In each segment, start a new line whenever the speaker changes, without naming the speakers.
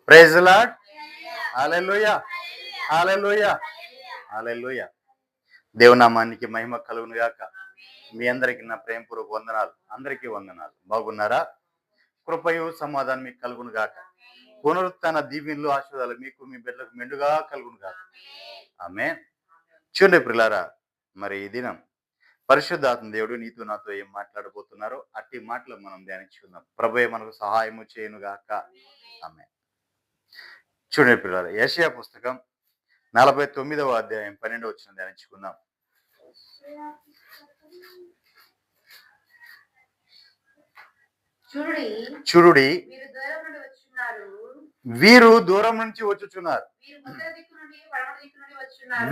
Praise the lord. Hallelujah, hallelujah, hallelujah. దేవుని నామానికి మహిమ కలుగును గాక. మీ అందరికి నా ప్రేమపూర్వక వందనాలు. అందరికీ వందనాలు. బాగున్నారా? కృపయు సమాధానం మీకు కలుగును గాక. పునరుత్థాన దీవెనలు ఆశీర్వాదాలు మీకు మీ బిడ్డలకు మెండుగా కలుగును గాక. ఆమేన్. చూడండి ప్రియులారా, మరి ఈ దినం పరిశుద్ధాత్మ దేవుడు నీతో నాతో ఏం మాట్లాడబోతున్నారో అట్టి మాటలు మనం ధ్యానించుకుందాం. ప్రభువే మనకు సహాయము చేయను గాక. ఆమేన్. చూడండి ప్రియులారా, యెషయా పుస్తకం 49వ అధ్యాయం 12వ వచనం ధ్యానించుకుందాం. చూడుడి, వీరు దూరం నుంచి వచ్చుచున్నారు.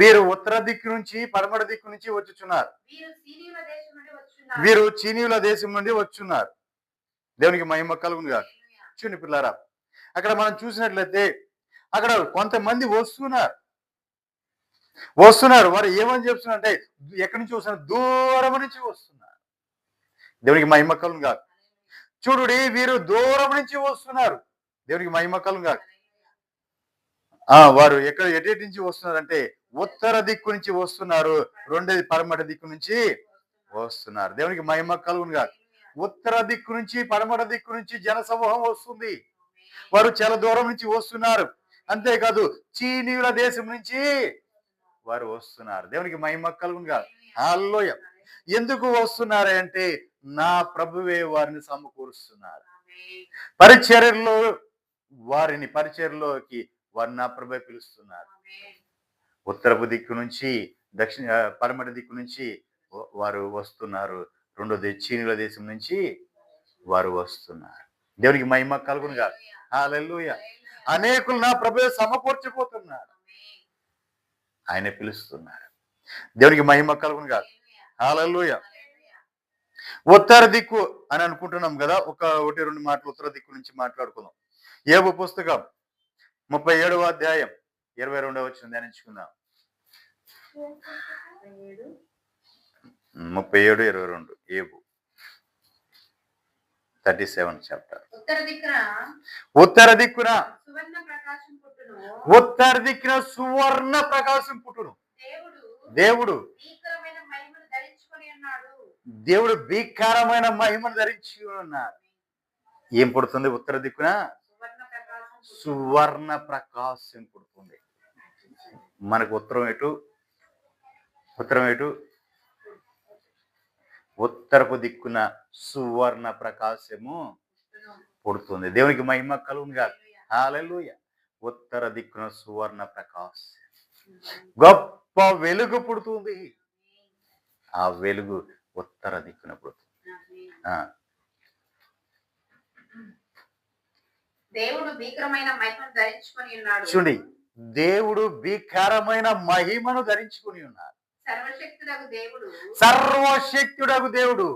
వీరు ఉత్తర దిక్కు నుంచి పడమర దిక్కు నుంచి వచ్చుచున్నారు. వీరు చీనీయుల దేశం నుండి వచ్చున్నారు. దేవునికి మహిమ కలుగును గాక. చూడండి పిల్లారా, అక్కడ మనం చూసినట్లయితే అక్కడ కొంతమంది వస్తున్నారు. వారు ఏమని చెప్తున్నారంటే ఎక్కడి నుంచి వస్తున్నారు? దూరం నుంచి వస్తున్నారు. దేవునికి మహిమ కలుగును గాక. చూడుడి, వీరు దూరం నుంచి వస్తున్నారు. దేవునికి మహిమ కలుగును గాక. వారు ఎటు నుంచి వస్తున్నారంటే ఉత్తర దిక్కు నుంచి వస్తున్నారు. రెండేది పడమట దిక్కు నుంచి వస్తున్నారు. దేవునికి మహిమ కలుగును గాక. ఉత్తర దిక్కు నుంచి పడమట దిక్కు నుంచి జన సమూహం వస్తుంది. వారు చాలా దూరం నుంచి వస్తున్నారు. అంతేకాదు చీనీయుల దేశం నుంచి వారు వస్తున్నారు. దేవునికి మహిమ కలుగును గాక. హల్లెలూయా. ఎందుకు వస్తున్నారు అంటే నా ప్రభువే వారిని సమకూరుస్తున్నారు. పరిచర్యలోకి వారిని నా ప్రభువే పిలుస్తున్నారు. ఉత్తరపు దిక్కు నుంచి పడమటి దిక్కు నుంచి వారు వస్తున్నారు. రెండోది చీనీయుల దేశం నుంచి వారు వస్తున్నారు. దేవునికి మహిమ కలుగును గాక. హల్లెలూయా. అనేకులు నా ప్రభువే సమకూర్చిపోతున్నారు. ఆయన పిలుస్తున్నారు. దేవునికి మహిమ కలుగును గాక. హల్లెలూయా. ఉత్తర దిక్కు అని అనుకుంటున్నాం కదా. ఒకటి రెండు మాటలు ఉత్తర దిక్కు నుంచి మాట్లాడుకుందాం. యోబు పుస్తకం 37వ అధ్యాయం 22వ వచనం ధ్యానించుకుందాం. 37:22 యోబు 37 చాప్టర్. ఉత్తర దిక్కున సువర్ణ ప్రకాశం పుట్టును. దేవుడు భీకరమైన మహిమను ధరించి ఉన్నారు. ఏం పుడుతుంది? ఉత్తర దిక్కున సువర్ణ ప్రకాశం పుడుతుంది. మనకు ఉత్తరం ఎటు? ఉత్తరపు దిక్కున సువర్ణ ప్రకాశము పుడుతుంది. దేవునికి మహిమ కలుగును గాక. హల్లెలూయా. ఉత్తర దిక్కున సువర్ణ ప్రకాశం, గొప్ప వెలుగు పుడుతుంది. ఆ వెలుగు ఉత్తర దిక్కున పుడుతుంది. చూడండి, దేవుడు భీకరమైన మహిమను ధరించుకుని ఉన్నారు. సర్వశక్తుడగు దేవుడు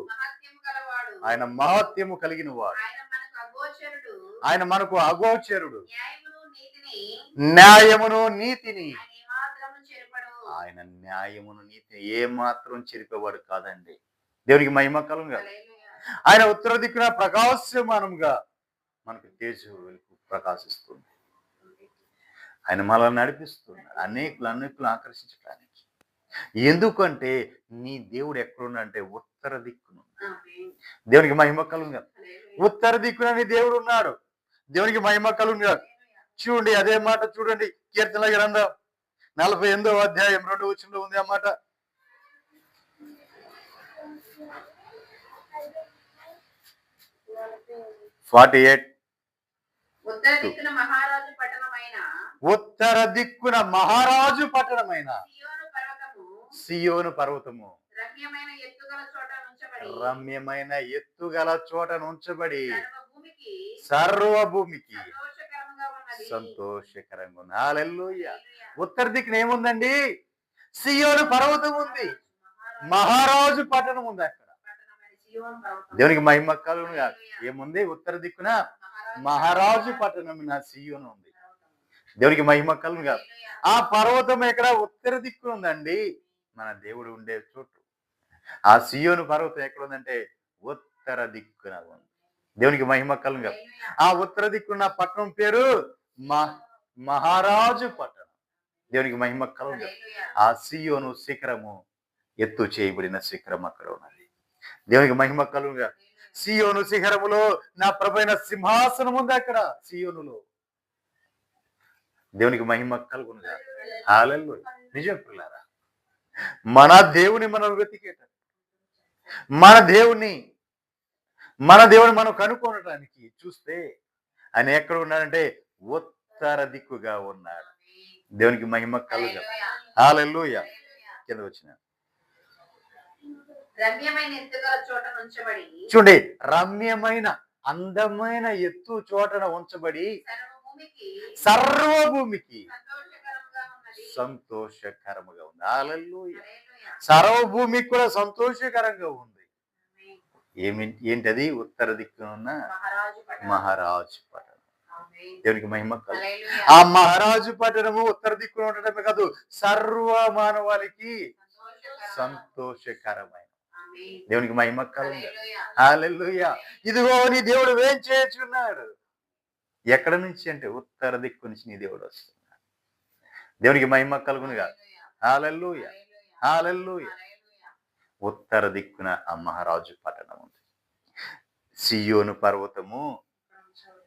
ఆయన మహత్యము కలిగిన వాడు. ఆయన మనకు అగోచరుడు. న్యాయమును నీతిని ఆయన న్యాయమును నీతిని ఏమాత్రం చెరిపేవాడు కాదండి. దేవునికి మహిమ కలుగును గాక. ఆయన ఉత్తర దిక్కున ప్రకాశమానంగా మనకు తేజు వెలుగు ప్రకాశిస్తుంది. ఆయన మనల్ని నడిపిస్తున్నాడు అనేకులను ఆకర్షించడానికి. ఎందుకంటే నీ దేవుడు ఎక్కడున్నాడంటే ఉత్తర దిక్కున. దేవునికి మహిమ కలుగును గాక. ఉత్తర దిక్కున నీ దేవుడు ఉన్నాడు. దేవునికి మహిమ కలుగును గాక. చూడండి, అదే మాట చూడండి, కీర్తనల గ్రంథం 48వ అధ్యాయం 2వ వచనంలో ఉంది ఆ మాట. ఉత్తర దిక్కున మహారాజు పట్టణమైన సియోను పర్వతము రమ్యమైన ఎత్తుగల చోట ఉంచబడి సర్వభూమికి సంతోషకరంగా ఉంది. హల్లెలూయా. ఉత్తర దిక్కున ఏముందండి? సియోను పర్వతం ఉంది, మహారాజు పట్టణం ఉంది అక్కడ. దేవునికి మహిమ కలుగును గాక. ఏముంది? ఉత్తర దిక్కున మహారాజు పట్టణం సియోను ఉంది. దేవునికి మహిమ కలుగును గాక. ఆ పర్వతం ఎక్కడ? ఉత్తర దిక్కున ఉందండి, మన దేవుడు ఉండే చోటు. ఆ సియోను పర్వతం ఎక్కడ ఉందంటే ఉత్తర దిక్కున ఉంది. దేవునికి మహిమ కలుగా. ఆ ఉత్తర దిక్కున్న పట్టణం పేరు మహారాజు పట్టణం. దేవునికి మహిమ కలుగా. ఆ సియోను శిఖరము ఎత్తు చేయబడిన శిఖరం అక్కడ ఉన్నది. దేవునికి మహిమ కలుగా. సియోను శిఖరములో నా ప్రభైన సింహాసనం ఉంది అక్కడ సియోనులో. దేవునికి మహిమ కలుగునుగా. హల్లెలూయా. నిజం పిల్లారా, మన దేవుని మనం వెతికేట, మన దేవుని మనం కనుక్కోవడానికి చూస్తే ఆయన ఎక్కడ ఉన్నాడంటే ఉత్తర దిక్కుగా ఉన్నాడు. దేవునికి మహిమ కలుగా. హల్లెలూయా. కింద వచ్చిన చూడండి, రమ్యమైన అందమైన ఎత్తు చోటన ఉంచబడి సర్వభూమికి సంతోషకరముగా ఉంది. హల్లెలూయా. సర్వభూమికి కూడా సంతోషకరంగా ఉంది. ఏంటది? ఉత్తర దిక్కున ఉన్న మహారాజు పట్టణం. దేవునికి మహిమ కలుగు. ఆ మహారాజు పట్టణము ఉత్తర దిక్కున ఉండటమే కాదు, సర్వ మానవాళికి సంతోషకరమైన. దేవునికి మహిమ కలుగు. హల్లెలూయా. ఇదిగో నీ దేవుడు ఏం చేస్తున్నాడు? ఎక్కడ నుంచి అంటే ఉత్తర దిక్కు నుంచి నీ దేవుడు వస్తున్నాడు. దేవునికి మహిమ కలుగునుగా. హల్లెలూయా. హల్లెలూయా. ఉత్తర దిక్కున ఆ మహారాజు పట్టణం ఉంది. సియోను పర్వతము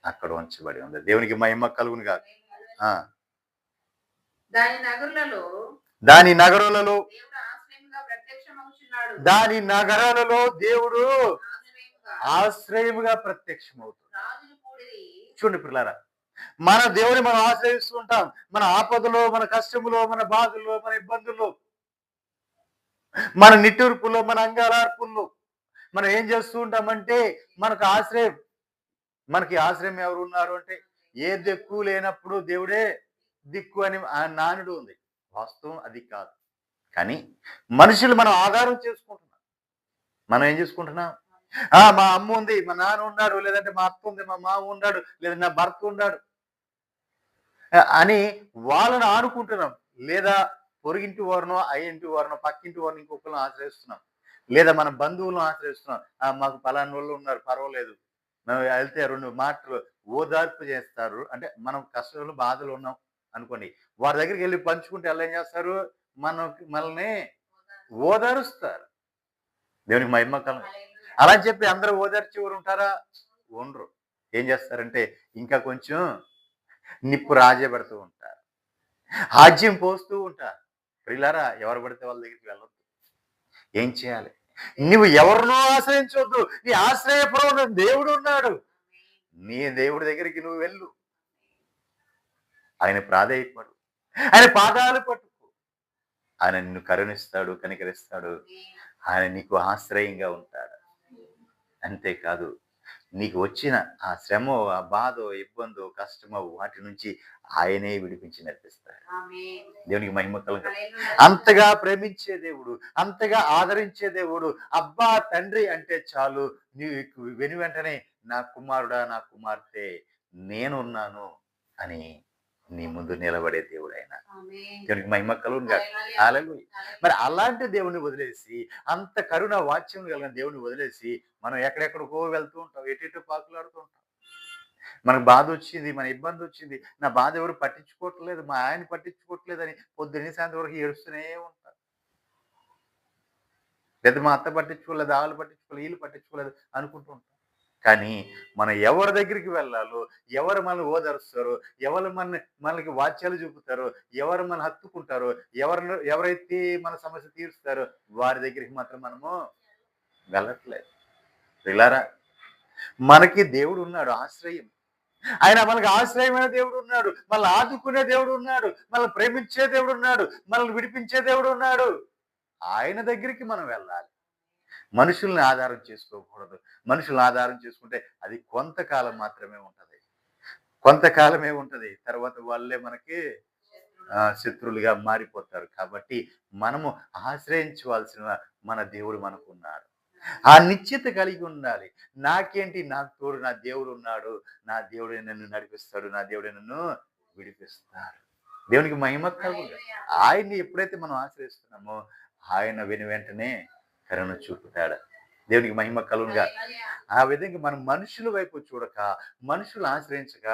అక్కడ ఉంచబడి ఉంది. దేవునికి మహిమ కలుగునుగా. దాని నగరాలలో దేవుడు ఆశ్రయముగా ప్రత్యక్షమవుతుంది. చూడండి పిల్లారా, మన దేవుని మనం ఆశ్రయిస్తూ ఉంటాం. మన ఆపదలో, మన కష్టములో, మన బాధల్లో, మన ఇబ్బందుల్లో, మన నిట్టూర్పుల్లో, మన అంగారార్పుల్లో మనం ఏం చేస్తూ ఉంటామంటే మనకి ఆశ్రయం ఎవరు ఉన్నారు అంటే ఏ దిక్కు లేనప్పుడు దేవుడే దిక్కు అని నానుడు ఉంది. వాస్తవం అది కాదు. కానీ మనుషులు మనం ఆధారం చేసుకుంటున్నాం. మనం ఏం చేసుకుంటున్నాం? మా అమ్మ ఉంది, మా నాన్న ఉన్నాడు, లేదంటే మా అత్త ఉంది, మా మామ ఉన్నాడు, లేదంటే నా భర్త ఉన్నాడు అని వాళ్ళని ఆడుకుంటున్నాం. లేదా పొరుగింటి వారినో, అయ్యింటి వారినో, పక్కింటి వారిని ఇంకొకరిని ఆశ్రయిస్తున్నాం. లేదా మన బంధువులను ఆశ్రయిస్తున్నాం. మాకు పలానా వాళ్ళు ఉన్నారు, పర్వాలేదు, మేము వెళ్తే 2 మాటలు ఓదార్పు చేస్తారు. అంటే మనం కష్టాలు బాధలు ఉన్నాం అనుకోండి, వారి దగ్గరికి వెళ్ళి పంచుకుంటే వాళ్ళు ఏం చేస్తారు? మనల్ని ఓదారుస్తారు. దేవునికి మహిమ కలుగు. అలా చెప్పి అందరూ ఓదార్చేవారు ఉంటారా? ఉండరు. ఏం చేస్తారంటే ఇంకా కొంచెం నిప్పు రాజబెడుతూ ఉంటారు, హాజ్యం పోస్తూ ఉంటారు. ప్రియులారా, ఎవరు పడితే వాళ్ళ దగ్గరికి వెళ్ళొద్దు. ఏం చేయాలి? నువ్వు ఎవరినో ఆశ్రయించవద్దు. నీ ఆశ్రయపురం దేవుడు ఉన్నాడు. నీ దేవుడి దగ్గరికి నువ్వు వెళ్ళు. ఆయన ప్రాధేయపడు, ఆయన పాదాలు పట్టుకో. ఆయన నిన్ను కరుణిస్తాడు, కనికరిస్తాడు. ఆయన నీకు ఆశ్రయంగా ఉంటాడు. అంతేకాదు, నీకు వచ్చిన ఆ శ్రమో, ఆ బాధో, ఇబ్బందో, కష్టమో వాటి నుంచి ఆయనే విడిపించి నడిపిస్తాడు. దేవునికి మహిమ కలుగు. అంతగా ప్రేమించే దేవుడు, అంతగా ఆదరించే దేవుడు. అబ్బా తండ్రి అంటే చాలు, నీకు వెను వెంటనే నా కుమారుడా, నా కుమార్తె నేనున్నాను అని నీ ముందు నిలబడే దేవుడు ఆయన. దేవునికి మహిమ కలుగును గాక. హల్లెలూయా. మరి అలాంటి దేవుని వదిలేసి, అంత కరుణ వాత్సల్యం కలిగిన దేవుని వదిలేసి మనం ఎక్కడెక్కడికో వెళ్తూ ఉంటాం, ఎటు పాకులాడుతూ ఉంటాం. మనకు బాధ వచ్చింది, మన ఇబ్బంది వచ్చింది, నా బాధ ఎవరు పట్టించుకోవట్లేదు, మా ఆయన పట్టించుకోవట్లేదని పొద్దున్నే సాయంత్రం వరకు ఏడుస్తూనే ఉంటారు. లేదా మా అత్త పట్టించుకోలేదు, వాళ్ళు పట్టించుకోలేదు, వీళ్ళు పట్టించుకోలేదు అనుకుంటూ ఉంటాం. కానీ మనం ఎవరి దగ్గరికి వెళ్ళాలో, ఎవరు మనల్ని ఓదారుస్తారో, ఎవరు మనకి వాత్యాలు చూపుతారో, ఎవరు మన హత్తుకుంటారో, ఎవరైతే మన సమస్య తీరుస్తారో వారి దగ్గరికి మాత్రం మనము వెళ్ళట్లేదు. పిల్లారా, మనకి దేవుడు ఉన్నాడు, ఆశ్రయం. ఆయన మనకి ఆశ్రయమైన దేవుడు ఉన్నాడు, మనల్ని ఆదుకునే దేవుడు ఉన్నాడు, మనల్ని ప్రేమించే దేవుడు ఉన్నాడు, మనల్ని విడిపించే దేవుడు ఉన్నాడు. ఆయన దగ్గరికి మనం వెళ్ళాలి. మనుషుల్ని ఆధారం చేసుకోకూడదు. మనుషుల్ని ఆధారం చేసుకుంటే అది కొంతకాలం మాత్రమే ఉంటది, కొంతకాలమే ఉంటది. తర్వాత వాళ్ళే మనకి శత్రువులుగా మారిపోతారు. కాబట్టి మనము ఆశ్రయించవలసిన మన దేవుడు మనకున్నాడు. ఆ నిశ్చిత కలిగి ఉండాలి. నాకేంటి, నాకు తోడు నా దేవుడు ఉన్నాడు, నా దేవుడే నన్ను నడిపిస్తాడు, నా దేవుడే నన్ను విడిపిస్తాడు. దేవునికి మహిమ కలుగును. ఆయన్ని ఎప్పుడైతే మనం ఆశ్రయిస్తున్నామో ఆయన వెను వెంటనే కరుణ చూపుతాడు. దేవునికి మహిమ కలుగునుగా. ఆ విధంగా మనం మనుషుల వైపు చూడక, మనుషులు ఆశ్రయించక,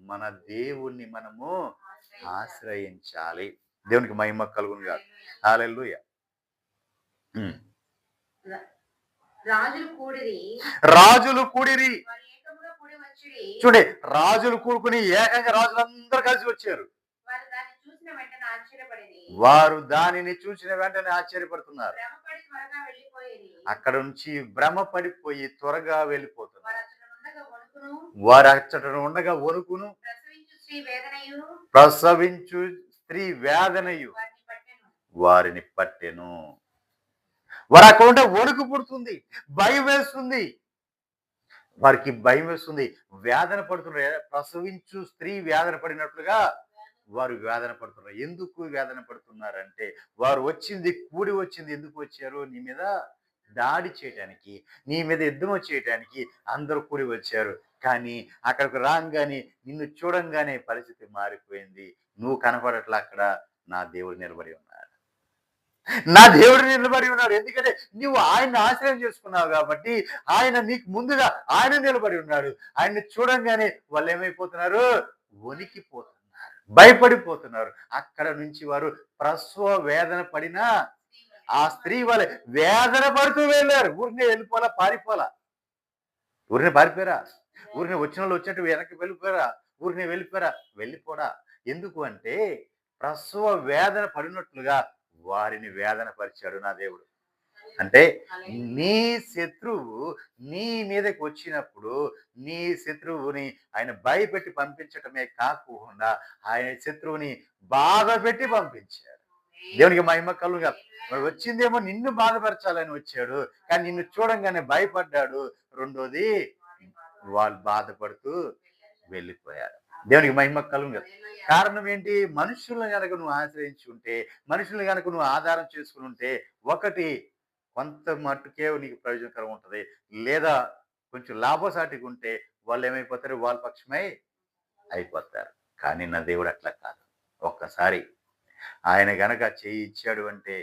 మన దేవుణ్ణి మనము ఆశ్రయించాలి. దేవునికి మహిమ కలుగునుగా. హల్లెలూయా. హ్మ్. రాజులు కూడిరి. చూడండి, రాజులు కూడుకుని ఏకంగా రాజులందరూ కలిసి వచ్చారు. వారు దానిని చూసిన వెంటనే ఆశ్చర్యపడుతున్నారు. అక్కడ నుంచి భ్రమ పడిపోయి త్వరగా వెళ్ళిపోతున్నారు. వారు అచ్చట ఉండగా వణుకును, ప్రసవించు స్త్రీ వేదనయు వారిని పట్టెను. వారు అక్కడ ఉంటే వణుకు పుడుతుంది, భయం వేస్తుంది. వారికి భయం వేస్తుంది, వేదన పడుతున్నారు. ప్రసవించు స్త్రీ వేదన పడినట్లుగా వారు వేదన పడుతున్నారు. ఎందుకు వేదన పడుతున్నారంటే, వారు కూడి వచ్చింది ఎందుకు వచ్చారు? నీ మీద దాడి చేయటానికి, నీ మీద యుద్ధం చేయటానికి అందరూ కూడి వచ్చారు. కానీ అక్కడికి రాగానే, నిన్ను చూడంగానే పరిస్థితి మారిపోయింది. నువ్వు కనపడట్లా. అక్కడ నా దేవుడు నిలబడి ఉన్నాడు. నా దేవుడు నిలబడి ఉన్నాడు. ఎందుకంటే నువ్వు ఆయన్ని ఆశ్రయం చేసుకున్నావు కాబట్టి, ఆయన నీకు ముందుగా ఆయన నిలబడి ఉన్నాడు. ఆయన్ని చూడంగానే వాళ్ళు ఏమైపోతున్నారు? వణికిపోతున్నారు, భయపడిపోతున్నారు. అక్కడ నుంచి వారు ప్రసవ వేదన పడిన ఆ స్త్రీ వాళ్ళే వేదన పడుతూ వెళ్ళారు. ఊరినే వెళ్ళిపోలా, పారిపోలా. ఊరినే పారిపోయారా? ఊరినే వచ్చిన వాళ్ళు వచ్చినట్టు వెనక్కి వెళ్ళిపోయారా? ఊరినే వెళ్ళిపోడా. ఎందుకు అంటే, ప్రసవ వేదన పడినట్లుగా వారిని వేదన పరిచాడు నా దేవుడు. అంటే నీ శత్రువు నీ మీదకి వచ్చినప్పుడు, నీ శత్రువుని ఆయన భయపెట్టి పంపించటమే కాకుండా, ఆయన శత్రువుని బాధ పెట్టి పంపించాడు. దేవునికి మహిమ కలుగుగా. మరి వచ్చిందేమో నిన్ను బాధపరచాలని వచ్చాడు, కానీ నిన్ను చూడంగానే భయపడ్డాడు. రెండోది, వాళ్ళు బాధపడుతూ వెళ్ళిపోయారు. దేవునికి మహిమ కలుగుగా. కారణం ఏంటి? మనుషులను కనుక నువ్వు ఆశ్రయించి ఉంటే, మనుషులను కనుక నువ్వు ఆధారం చేసుకుని ఉంటే, ఒకటి కొంత మట్టుకే నీకు ప్రయోజనకరం ఉంటుంది. లేదా కొంచెం లాభసాటిగా ఉంటే వాళ్ళు ఏమైపోతారు? వాళ్ళ పక్షమై అయిపోతారు. కానీ నా దేవుడు అట్లా కాదు. ఒక్కసారి ఆయన గనక చేయి ఇచ్చాడు అంటే,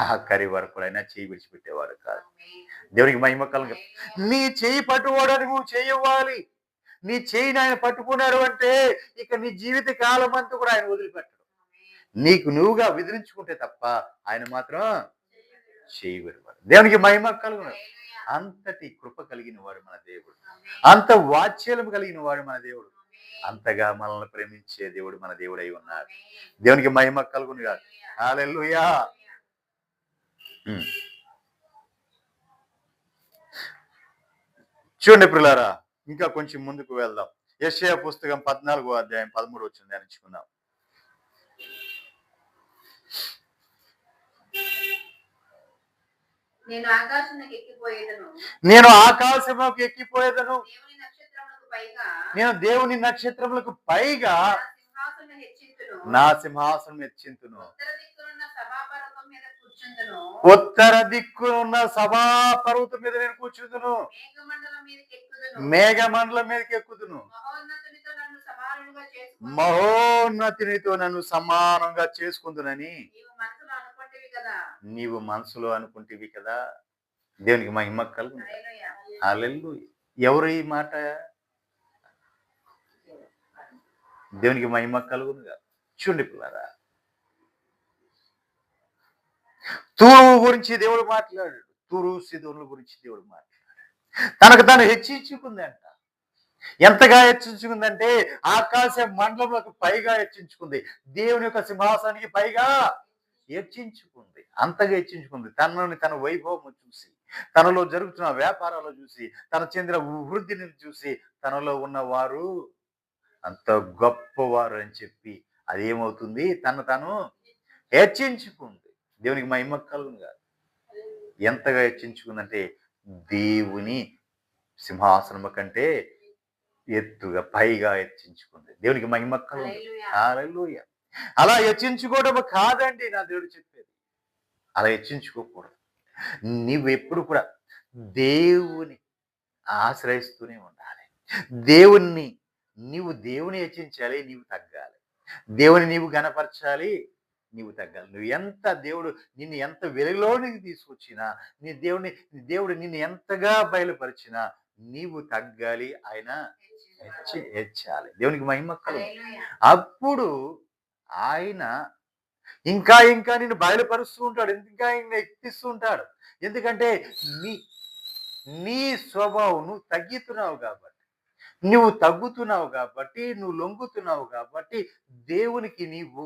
ఆఖరి వరకు అయినా చేయి విడిచిపెట్టేవాడు కాదు. దేవునికి మహిమ కలుగు. నీ చేయి పట్టుకోవడానికి నువ్వు చేయవ్వాలి. నీ చేయిని ఆయన పట్టుకున్నాడు అంటే, ఇక నీ జీవిత కాలం అంతా కూడా ఆయన వదిలిపెట్టడు. నీకు నువ్వుగా విదిలించుకుంటే తప్ప ఆయన మాత్రం చేయి విడవాడు. దేవునికి మహిమ కలుగును. అంతటి కృప కలిగిన వాడు మన దేవుడు. అంత వాత్సల్యం కలిగిన వాడు మన దేవుడు. అంతగా మనల్ని ప్రేమించే దేవుడు మన దేవుడై ఉన్నాడు. దేవునికి మహిమ కలుగును కాదు. హల్లెలూయా. చూడండి ప్రియులారా, ఇంకా కొంచెం ముందుకు వెళ్దాం. యెషయా పుస్తకం 14వ అధ్యాయం 13 వచనం ధ్యానించుకుందాం. నేను ఆకాశంలోకి ఎక్కిపోయేదను. నేను దేవుని నక్షత్రములకు పైగా నా సింహాసనం హెచ్చింతును. ఉత్తర దిక్కునున్న సభా పర్వతం మీద నేను కూర్చుందును. మేఘమండలం మీదకి ఎక్కుదును. మహోన్నతినితో నన్ను సమానంగా చేసుకుందునని నీవు మనసులో అనుకుంటేవి కదా. దేవునికి మహిమ కలుగును. హల్లెలూయా. ఎవరు ఈ మాట? దేవునికి మహిమ కలుగునుగా. చూడండి పిల్లరా, తూరు గురించి దేవుడు మాట్లాడాడు. తూరు సీదోనుల గురించి దేవుడు మాట్లాడాడు. తనకు తాను హెచ్చించుకుందంట. ఎంతగా హెచ్చించుకుందంటే, ఆకాశ మండలంలోకి పైగా హెచ్చించుకుంది. దేవుని యొక్క సింహాసనానికి పైగా హెచ్చించుకుంది. అంతగా హెచ్చించుకుంది. తనలోని తన వైభవం చూసి, తనలో జరుగుతున్న వ్యాపారాలు చూసి, తన చెందిన వృద్ధిని చూసి, తనలో ఉన్నవారు అంత గొప్పవారు అని చెప్పి అదేమవుతుంది? తను హెచ్చించుకుంది. దేవునికి మహిమ కలుగును కాదు. ఎంతగా హెచ్చించుకుందంటే, దేవుని సింహాసనము కంటే ఎత్తుగా పైగా హెచ్చించుకుంది. దేవునికి మహిమ కలుగును. హల్లెలూయా. అలా హెచ్చించుకోవడం కాదండి నా దేవుడు చెప్పేది. అలా హెచ్చించుకోకూడదు. నీవెప్పుడు కూడా దేవుని ఆశ్రయిస్తూనే ఉండాలి. నీవు దేవుని హెచ్చించాలి, నీవు తగ్గాలి. దేవుని నీవు ఘనపరచాలి, నీవు తగ్గాలి. నువ్వు ఎంత దేవుడు నిన్ను ఎంత వెలుగులోనికి తీసుకొచ్చినా, దేవుడు నిన్ను ఎంతగా బయలుపరిచినా నీవు తగ్గాలి. ఆయన హెచ్చాలి. దేవునికి మహిమ కలుగును. అప్పుడు ఆయన ఇంకా ఇంకా నిన్ను బయలుపరుస్తూ ఉంటాడు. ఇంకా నిన్ను ఎక్కిస్తూ ఉంటాడు. ఎందుకంటే నీ నీ స్వభావం నువ్వు తగ్గుతున్నావు కాబట్టి, నువ్వు లొంగుతున్నావు కాబట్టి, దేవునికి నీవు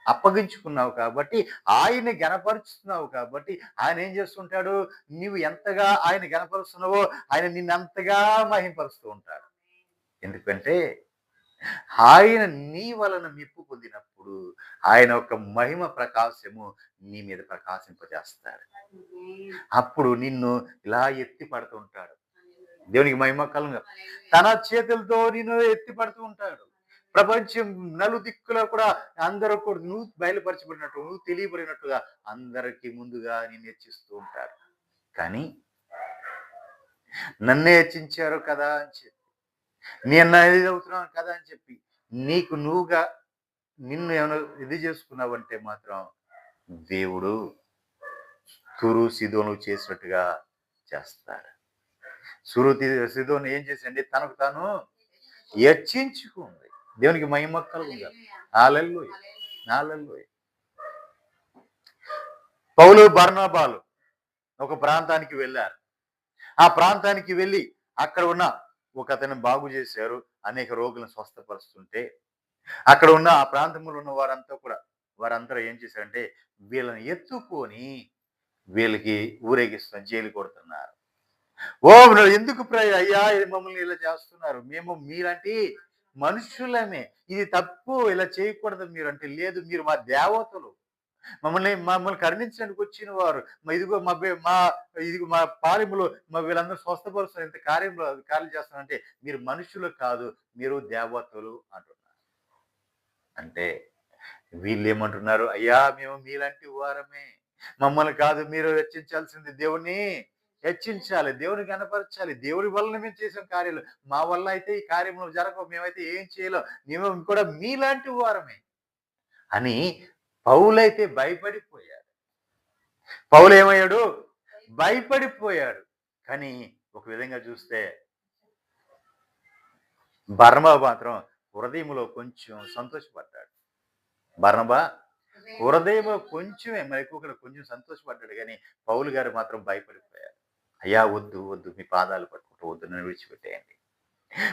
అప్పగించుకున్నావు కాబట్టి, ఆయన్ని గనపరుస్తున్నావు కాబట్టి, ఆయన ఏం చేస్తుంటాడు, నీవు ఎంతగా ఆయన గనపరుస్తున్నావో ఆయన నిన్నంతగా మహింపరుస్తూ ఉంటాడు. ఎందుకంటే ఆయన నీ వలన మెప్పు పొందినప్పుడు ఆయన ఒక మహిమ ప్రకాశము నీ మీద ప్రకాశింపజేస్తాడు. అప్పుడు నిన్ను ఇలా ఎత్తి పడుతుంటాడు. దేవునికి మహిమ కలుగును. తన చేతులతో నిన్ను ఎత్తి పడుతూ ఉంటాడు. ప్రపంచం నలుదిక్కులో కూడా అందరూ కూడా నువ్వు బయలుపరచబడినట్టు, నువ్వు తెలియబడినట్టుగా అందరికీ ముందుగా నిన్ను హెచ్చిస్తూ ఉంటాడు. కానీ నన్నే హెచ్చించారు కదా అని చెప్పి, నేను ఇది అవుతున్నాను కదా అని చెప్పి నీకు నువ్వుగా నిన్ను ఏమైనా ఇది చేసుకున్నావంటే మాత్రం దేవుడు తురు సిదోను చేసినట్టుగా చేస్తాడు. సిదోను ఏం చేసిందంటే తనకు తాను హెచ్చించుకుంది. దేవునికి మహిమ కలుగును. హల్లెలూయా, హల్లెలూయా. పౌలు బర్నబాలు ఒక ప్రాంతానికి వెళ్ళారు. ఆ ప్రాంతానికి వెళ్ళి అక్కడ ఉన్న ఒక అతను బాగు చేశారు. అనేక రోగులను స్వస్థపరుస్తుంటే అక్కడ ఉన్న ఆ ప్రాంతంలో ఉన్న వారంతా ఏం చేశారంటే వీళ్ళని ఎత్తుకొని వీళ్ళకి ఊరేగిస్తాం, జైలు కొడుతున్నారు. ఎందుకు అయ్యా మమ్మల్ని ఇలా చేస్తున్నారు, మేము మీలాంటి మనుషులమే, ఇది తప్పు, ఇలా చేయకూడదు మీరు అంటే, లేదు మీరు మా దేవతలు, మమ్మల్ని కరుణించడానికి వచ్చిన వారు, ఇదిగో మా పాలెములో వీళ్ళందరూ స్వస్థపరుస్తారు, ఇంత కార్యం చేస్తారంటే మీరు మనుషులు కాదు, మీరు దేవతలు అంటున్నారు. అంటే వీళ్ళు ఏమంటున్నారు, అయ్యా మేము మీలాంటి వారమే, మమ్మల్ని కాదు మీరు హెచ్చించాల్సింది, దేవుణ్ణి హెచ్చించాలి, దేవుని కనపరచాలి, దేవుడి వలన మేము చేసిన కార్యాలు, మా వల్ల అయితే ఈ కార్యములు జరగవు, మేమైతే ఏం చేయలేం, మేము కూడా మీలాంటి వారమే అని పౌలైతే భయపడిపోయాడు. పౌలు ఏమయ్యాడు, భయపడిపోయాడు. కానీ ఒక విధంగా చూస్తే బర్నబా మాత్రం హృదయంలో కొంచెం సంతోషపడ్డాడు. బర్నబా హృదయంలో కొంచెమే, మరి ఎక్కువ కొంచెం సంతోషపడ్డాడు. కానీ పౌలు గారు మాత్రం భయపడిపోయారు. అయ్యా వద్దు వద్దు, మీ పాదాలు పట్టుకుంటూ వద్దు, నన్ను విడిచిపెట్టేయండి,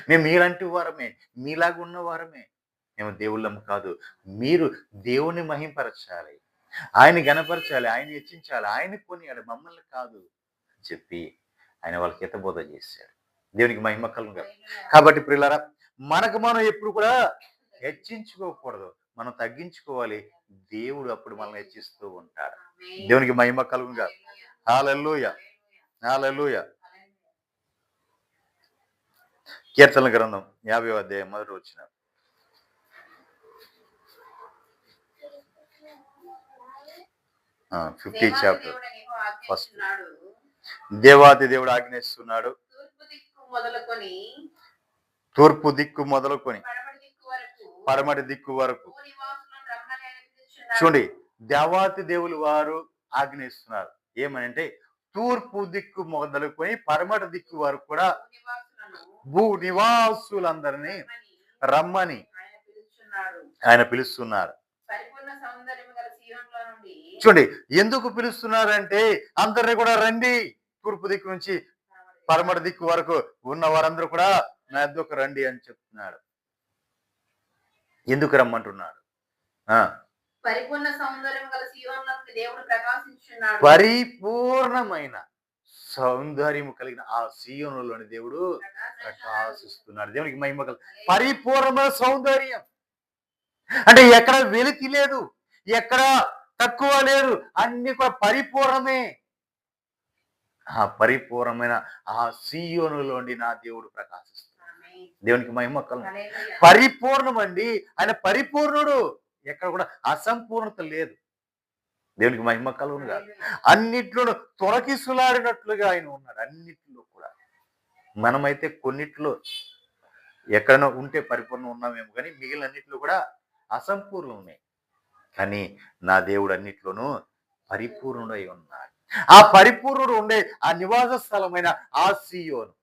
మేము మీలాంటి వారమే, మీలాగా ఉన్న వారమే, మేము దేవుళ్ళం కాదు, మీరు దేవుని మహింపరచాలి, ఆయన గణపరచాలి, ఆయన హెచ్చించాలి, ఆయన కొనియాడు, మమ్మల్ని కాదు అని చెప్పి ఆయన వాళ్ళకి హితబోధ చేశాడు. దేవునికి మహిమ కలుగును. కాబట్టి ప్రియులారా, మనకు మనం ఎప్పుడు కూడా హెచ్చించుకోకూడదు, మనం తగ్గించుకోవాలి. దేవుడు అప్పుడు మనల్ని హెచ్చిస్తూ ఉంటాడు. దేవునికి మహిమ కలుగును. హల్లెలూయా, హల్లెలూయా. కీర్తనల గ్రంథం 50వ అధ్యాయం 1వ వచనం. Chapter first. దేవాది దేవుడు ఆజ్ఞిస్తున్నాడు, తూర్పు దిక్కు మొదలుకొని పడమటి దిక్కు వరకు. చూడండి, దేవాతి దేవులు వారు ఆజ్ఞిస్తున్నారు ఏమనంటే, తూర్పు దిక్కు మొదలుకొని పడమటి దిక్కు వరకు కూడా భూ నివాసులందరినీ రమ్మని ఆయన పిలుస్తున్నారు. చూడండి, ఎందుకు పిలుస్తున్నారంటే అందరినీ కూడా రండి, తూర్పు దిక్కు నుంచి పడమటి దిక్కు వరకు ఉన్న వారందరూ కూడా నా యొద్దకు రండి అని చెప్తున్నాడు. ఎందుకు రమ్మంటున్నాడు? పరిపూర్ణమైన సౌందర్యము కలిగిన ఆ సీయోనులోని దేవుడు ప్రకాశిస్తున్నాడు. దేవునికి మహిమ కలుగు. పరిపూర్ణమైన సౌందర్యం అంటే ఎక్కడ వెలితి లేదు, ఎక్కడ తక్కువ లేదు, అన్ని కూడా పరిపూర్ణమే. ఆ పరిపూర్ణమైన ఆ సీయోనులోని నా దేవుడు ప్రకాశిస్తున్నాడు. దేవునికి మహిమ కలుగు. పరిపూర్ణం అండి, ఆయన పరిపూర్ణుడు, ఎక్కడ కూడా అసంపూర్ణత లేదు. దేవునికి మహిమ కలుగును కాదు. అన్నిట్లో తొలకిసులాడినట్లుగా ఆయన ఉన్నాడు. అన్నిట్లో కూడా మనమైతే కొన్నిట్లో ఎక్కడైనా ఉంటే పరిపూర్ణం ఉన్నామేమో, కానీ మిగిలిన అన్నిట్లో కూడా అసంపూర్ణం ఉన్నాయి. కానీ నా దేవుడు అన్నిట్లోనూ పరిపూర్ణుడై ఉన్నాడు. ఆ పరిపూర్ణుడు ఉండే ఆ నివాస స్థలమైన ఆ సీయోను,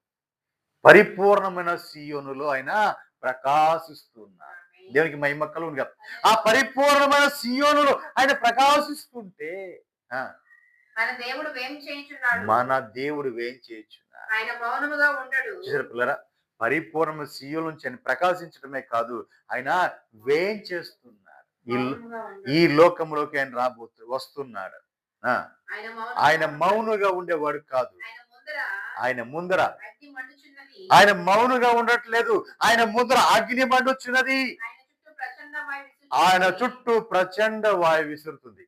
పరిపూర్ణమైన సీయోనులో ఆయన ప్రకాశిస్తున్నాడు. దేవునికి మహిమ కలుగునుగా. ఆ పరిపూర్ణమైన సీయోనులో ఆయన ప్రకాశిస్తుంటే
మన దేవుడు వేం చేయుచున్నాడు.
ఆయన మౌనముగా ఉండడు. చూసారా పిల్లరా, పరిపూర్ణ సీయోను నుంచి ఆయన ప్రకాశించడమే కాదు, ఆయన వేం చేస్తున్నాడు. ఈ లోకంలోకి ఆయన వస్తున్నాడు. ఆయన మౌనుగా ఉండేవాడు కాదు. ఆయన ముందర ఆయన మౌనుగా ఉండట్లేదు. ఆయన ముందర అగ్ని మండుచున్నది. ఆయన చుట్టూ ప్రచండ వాయు విసురుతుంది.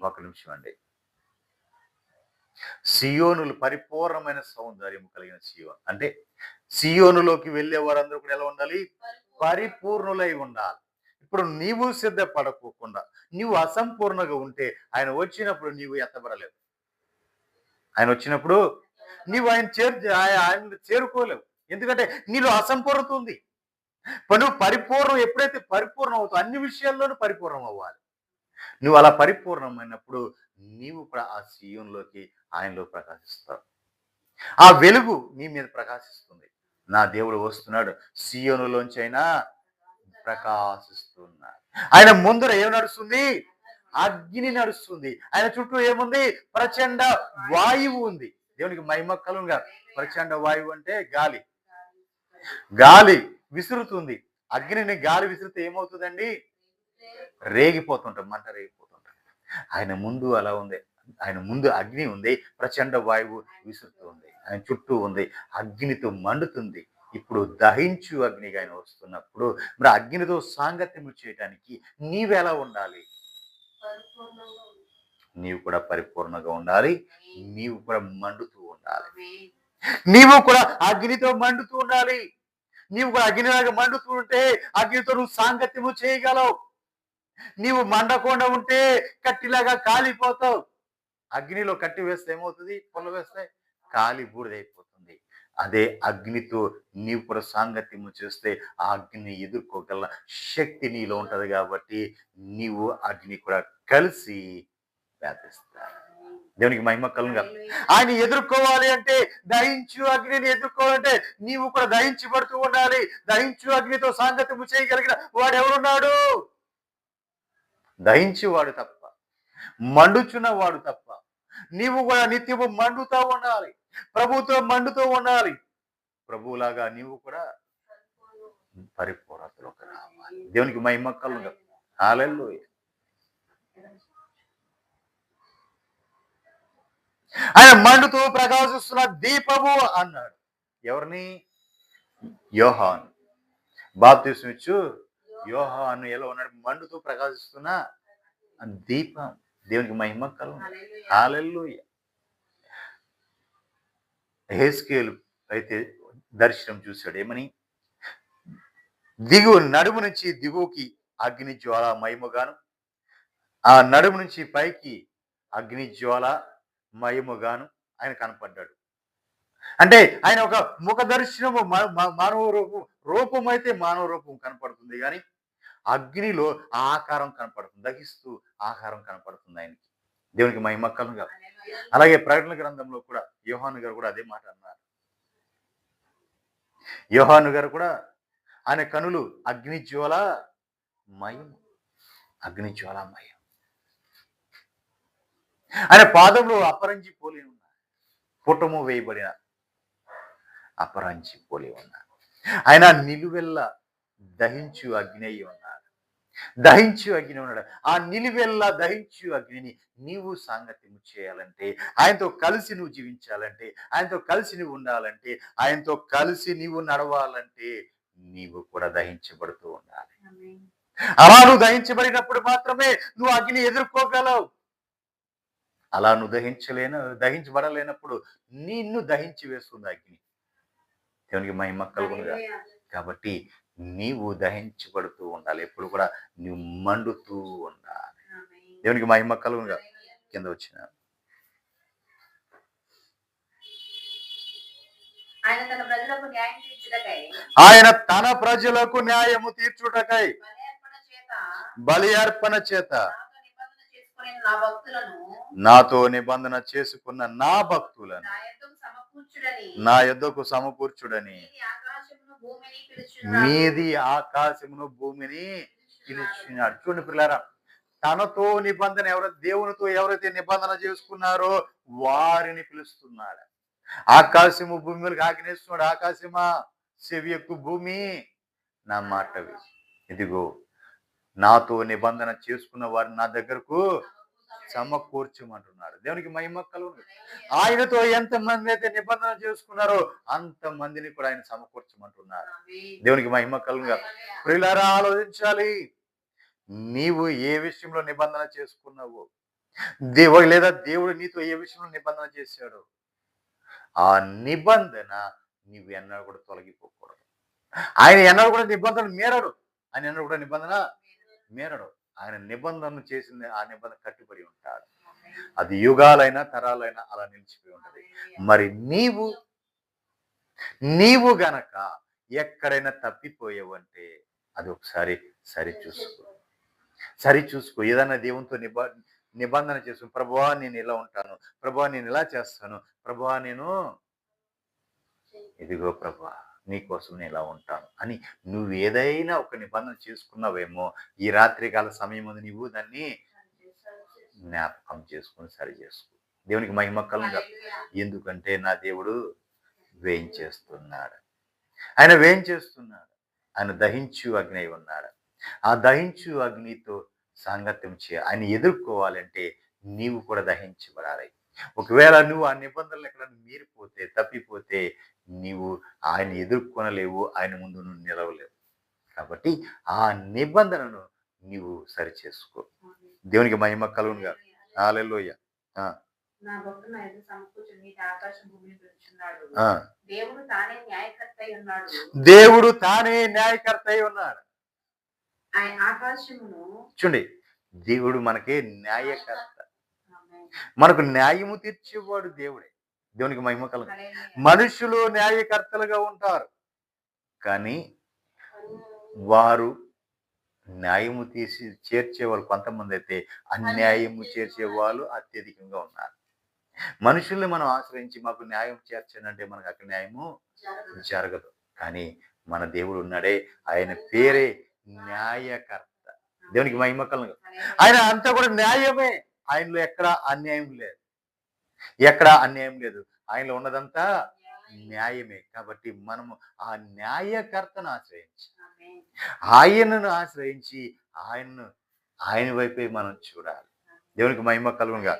ఒక నిమిషం అండి. సియోనులు పరిపూర్ణమైన సౌందర్యం కలిగిన సియోను అంటే సియోనులోకి వెళ్ళే వారందరూ కూడా ఎలా ఉండాలి? పరిపూర్ణులై ఉండాలి. ఇప్పుడు నీవు సిద్ధపడకోకుండా నీవు అసంపూర్ణంగా ఉంటే ఆయన వచ్చినప్పుడు నీవు ఎత్తబడలేవు. ఆయన వచ్చినప్పుడు నీవు ఆయన చేరుకోలేవు. ఎందుకంటే నీలో అసంపూర్ణత ఉంది. నువ్వు పరిపూర్ణం ఎప్పుడైతే పరిపూర్ణం అవుతావు, అన్ని విషయాల్లోనూ పరిపూర్ణం అవ్వాలి. నువ్వు అలా పరిపూర్ణమైనప్పుడు నీవు కూడా ఆ సీయోనులోకి ఆయనలో ప్రకాశిస్తావు. ఆ వెలుగు నీ మీద ప్రకాశిస్తుంది. నా దేవుడు వస్తున్నాడు, సీయోనులోంచి అయినా ప్రకాశిస్తున్నాడు. ఆయన ముందర ఏం నడుస్తుంది? అగ్ని నడుస్తుంది. ఆయన చుట్టూ ఏముంది? ప్రచండ వాయువు ఉంది. దేవునికి మహిమ కలుగునుగా. ప్రచండ వాయువు అంటే గాలి. గాలి విసురుతుంది. అగ్నిని గాలి విసిరితే ఏమవుతుందండి? రేగిపోతుంటాం, మంట రేగిపోతుంటాం. ఆయన ముందు అలా ఉంది. ఆయన ముందు అగ్ని ఉంది, ప్రచండ వాయువు విసురుతుంది. ఆయన చుట్టూ ఉంది, అగ్నితో మండుతుంది. ఇప్పుడు దహించు అగ్నిగా ఆయన వస్తున్నప్పుడు మరి అగ్నితో సాంగత్యం చేయడానికి నీవెలా ఉండాలి? నీవు కూడా పరిపూర్ణంగా ఉండాలి. నీవు కూడా మండుతూ ఉండాలి. నీవు కూడా అగ్నితో మండుతూ ఉండాలి. నీవు కూడా అగ్నిలాగా మండుతూ ఉంటే అగ్నితో నువ్వు సాంగత్యము చేయగలవు. నీవు మండకుండా ఉంటే కట్టిలాగా కాలిపోతావు. అగ్నిలో కట్టి వేస్తే ఏమవుతుంది? పొల్ల వేస్తే కాలి బూడిదైపోతుంది. అదే అగ్నితో నీవు కూడా సాంగత్యము చేస్తే ఆ అగ్నిని ఎదుర్కోగల శక్తి నీలో ఉంటది. కాబట్టి నీవు అగ్ని కూడా కలిసి వ్యాపిస్తారు. దేవునికి మహిమ కలుగునుగా. ఆయన ఎదుర్కోవాలి అంటే, దహించు అగ్నిని ఎదుర్కోవాలంటే నీవు కూడా దహించబడుతూ ఉండాలి. దహించు అగ్నితో సాంగత్యము చేయగలిగిన వాడు ఎవరున్నాడు? దహించేవాడు తప్ప, మండుచున్న వాడు తప్ప. నీవు కూడా నిత్యము మండుతూ ఉండాలి, ప్రభుతో మండుతూ ఉండాలి. ప్రభువులాగా నీవు కూడా పరిపూర్ణతలోకి రావాలి. దేవునికి మహిమ కలుగునుగా. హల్లెలూయా. ఆయన మండుతూ ప్రకాశిస్తున్న దీపము అన్నాడు. ఎవరిని? యోహాను. బాప్తిస్మం ఇచ్చు యోహాను ఎలా ఉన్నాడు? మండుతూ ప్రకాశిస్తున్న దీపం. దేవునికి మహిమ కలుగును. హల్లెలూయా. యెహెజ్కేలు అయితే దర్శనం చూశాడు. ఏమని? నడుము నుంచి దిగువకి అగ్ని జ్వాల మహిమగాను, ఆ నడుము నుంచి పైకి అగ్ని జ్వాల మహిమగాను ఆయన కనపడ్డాడు. అంటే ఆయన ఒక ముఖ దర్శనము, మానవ రూపం అయితే మానవ రూపం కనపడుతుంది, కానీ అగ్నిలో ఆకారం కనపడుతుంది. దహిస్తూ ఆకారం కనపడుతుంది ఆయనకి. దేవునికి మహిమ కలుగునుగా. అలాగే ప్రకటన గ్రంథంలో కూడా యోహాను గారు కూడా అదే మాట అన్నారు. యోహాను గారు కూడా ఆయన కనులు అగ్నిజ్వాల మయం, అగ్నిజ్వాల మయం. ఆయన పాదంలో అపరంజి పోలి ఉన్నారు, పుటము వేయబడిన అపరంజి పోలి ఉన్నారు. ఆయన నిలువెల్ల దహించు అగ్ని అయి ఉన్నాడు. దహించు అగ్ని ఉన్నాడు. ఆ నిలువెల్ల దహించు అగ్నిని నీవు సాంగత్యము చేయాలంటే, ఆయనతో కలిసి నువ్వు జీవించాలంటే, ఆయనతో కలిసి నువ్వు ఉండాలంటే, ఆయనతో కలిసి నీవు నడవాలంటే నీవు కూడా దహించబడుతూ ఉండాలి. అలా నువ్వు దహించబడినప్పుడు మాత్రమే నువ్వు అగ్ని ఎదుర్కోగలవు. అలా నువ్వు దహించబడలేనప్పుడు నిన్ను దహించి వేస్తుంది అగ్ని. దేవునికి మహిమ కలుగునుగా. కాబట్టి నీవు దహించబడుతూ ఉండాలి. ఎప్పుడు కూడా నీవు మండుతూ ఉండాలి. దేవునికి మహిమ కలుగునుగా. కింద వచ్చిన ఆయన తన ప్రజలకు న్యాయము తీర్చుటకై బలి అర్పణ చేత
నాతో నిబంధన చేసుకుని నా భక్తులను
నాతో నిబంధన చేసుకున్న నా భక్తులను
నా
నా
యొద్దకు సమకూర్చుడని
యొద్దకు సమకూర్చుడని
మీది ఆకాశమును
మీది ఆకాశమును
భూమిని
భూమిని
పిలుచున్నాడు.
పిలుచున్నాడు. చూడండి పిల్లారా, తనతో నిబంధన దేవునితో ఎవరైతే నిబంధన చేసుకున్నారో వారిని పిలుస్తున్నాడు. ఆకాశము భూమికి ఆజ్ఞేస్తున్నాడు. ఆకాశమా చెవియకు, భూమి నా మాటవి. ఇదిగో నాతో నిబంధన చేసుకున్న వారిని నా దగ్గరకు సమకూర్చమంటున్నాడు. దేవునికి మహిమ కలుగును. ఆయనతో ఎంతమంది అయితే నిబంధన చేసుకున్నారో అంతమందిని కూడా ఆయన సమకూర్చమంటున్నారు. దేవునికి మహిమ కలుగును. ప్రియులారా, ఆలోచించాలి. నీవు ఏ విషయంలో నిబంధన చేసుకున్నావు, లేదా దేవుడు నీతో ఏ విషయంలో నిబంధన చేశాడు, ఆ నిబంధన నీవు ఎన్నడూ కూడా తొలగిపోకూడదు. ఆయన ఎన్నడూ కూడా నిబంధన మేరడు. ఆయన ఎన్నడూ కూడా నిబంధన మేరడు. ఆయన నిబంధన చేసింది, ఆ నిబంధన కట్టుబడి ఉంటాడు. అది యుగాలైనా తరాలైనా అలా నిలిచిపోయి ఉంటది. మరి నీవు గనక ఎక్కడైనా తప్పిపోయావంటే అది ఒకసారి సరిచూసుకో. ఏదైనా దేవునితో నిబంధన చేసుకో. ప్రభువా నేను ఇలా ఉంటాను, ప్రభువా నేను ఇలా చేస్తాను, ప్రభువా నేను ఇదిగో ప్రభువా నీకోసం నేను ఇలా ఉంటాను అని నువ్వు ఏదైనా ఒక నిబంధన చేసుకున్నావేమో, ఈ రాత్రికాల సమయం ఉంది, నీవు దాన్ని జ్ఞాపకం చేసుకుని సరి చేసుకో. దేవునికి మహిమ కలుగుగా. ఎందుకంటే నా దేవుడు వేయించేస్తున్నాడు. ఆయన వేయించేస్తున్నాడు. ఆయన దహించు అగ్ని అయి ఉన్నాడు. ఆ దహించు అగ్నితో సాంగత్యం ఆయన ఎదుర్కోవాలంటే నీవు కూడా దహించబడాలి. ఒకవేళ నువ్వు ఆ నిబంధనలు ఎక్కడ మీరిపోతే, తప్పిపోతే నీవు ఆయన ఎదుర్కొనలేవు, ఆయన ముందు నువ్వు నిలవలేవు. కాబట్టి ఆ నిబంధనను నీవు సరిచేసుకో. దేవునికి మహిమ కలుగునుగా. హల్లెలూయా.
నా భక్తుడు నా ఎదుట సమకూర్చుని మీది ఆకాశం భూమిని పిలుచున్నాడు.
ఆ,
దేవుడు తానే న్యాయకర్త అయి ఉన్నాడు.
దేవుడు తానే న్యాయకర్త అయి ఉన్నాడు.
ఆయన ఆకాశమును
చూడండి, దేవుడు మనకి న్యాయకర్త,
ఆమేన్.
మనకు న్యాయము తీర్చేవాడు దేవుడే. దేవునికి మహిమ కలుగు.
హల్లెలూయా.
మనుషులు న్యాయకర్తలుగా ఉంటారు, కానీ వారు న్యాయము తీసి చేర్చేవాళ్ళు కొంతమంది అయితే అన్యాయము చేర్చే వాళ్ళు అత్యధికంగా ఉన్నారు. మనుషుల్ని మనం ఆశ్రయించి మాకు న్యాయం చేర్చనంటే మనకు అక్కడ న్యాయము జరగదు. కానీ మన దేవుడు ఉన్నాడే, ఆయన పేరే న్యాయకర్త. దేవునికి మహిమ కలుగు. ఆయన అంతా కూడా న్యాయమే. ఆయనలో ఎక్కడా అన్యాయం లేదు, ఆయనలో ఉన్నదంతా న్యాయమే. కాబట్టి మనము ఆ న్యాయకర్తను ఆశ్రయించి,
ఆమేన్.
ఆయనను ఆశ్రయించి ఆయన వైపే మనం చూడాలి. దేవునికి మహిమ కలుగునుగా.